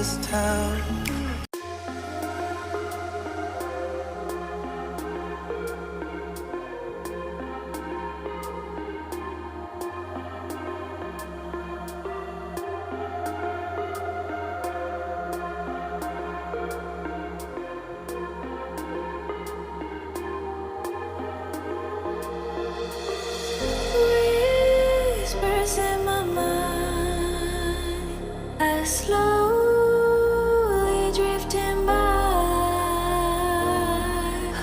this town. Whispers in my mind, I slowly drifting by.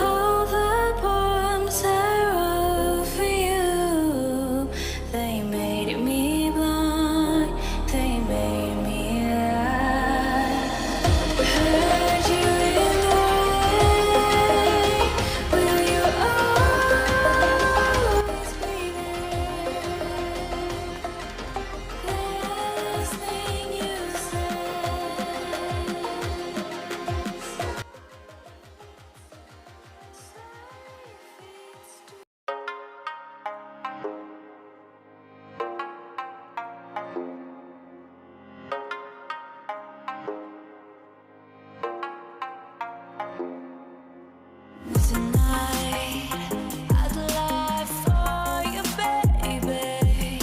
All the poems I wrote for you, they made me blind, they made me lie. Heard you in the rain, will you always be there? Last thing you Tonight, I'd lie for you, baby.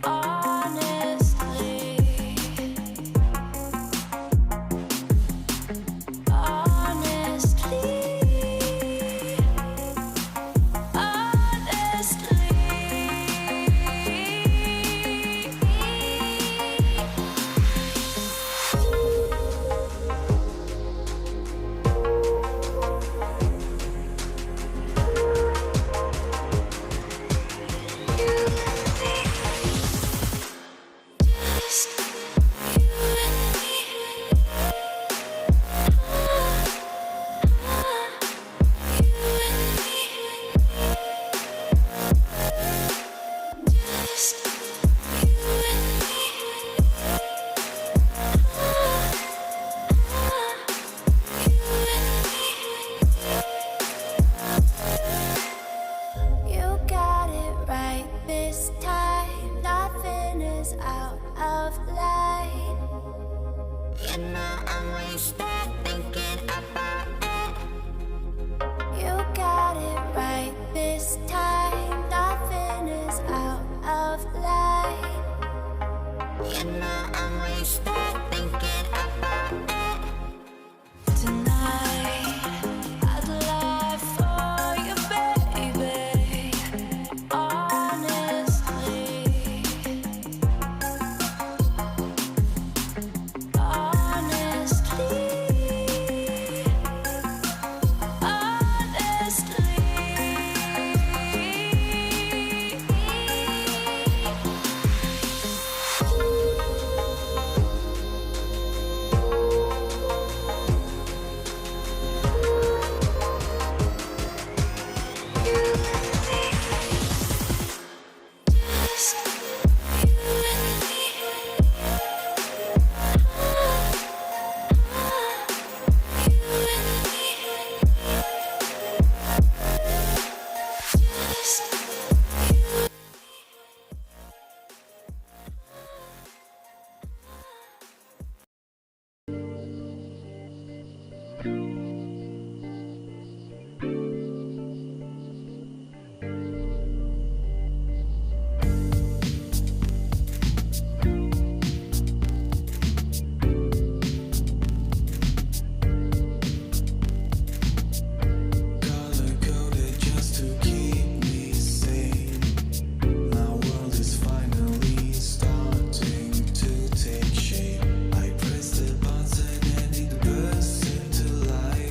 Honestly, just you and me. You and me. Just you and me. You got it right this time. Nothing is out of line. You know I'm wasted thinking about it. You got it right this time. Nothing is out of line. You know I'm wasted thinking about it. Tonight, I'd lie for you, baby. Honestly, take shape. I press the button and it bursts into life.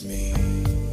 me.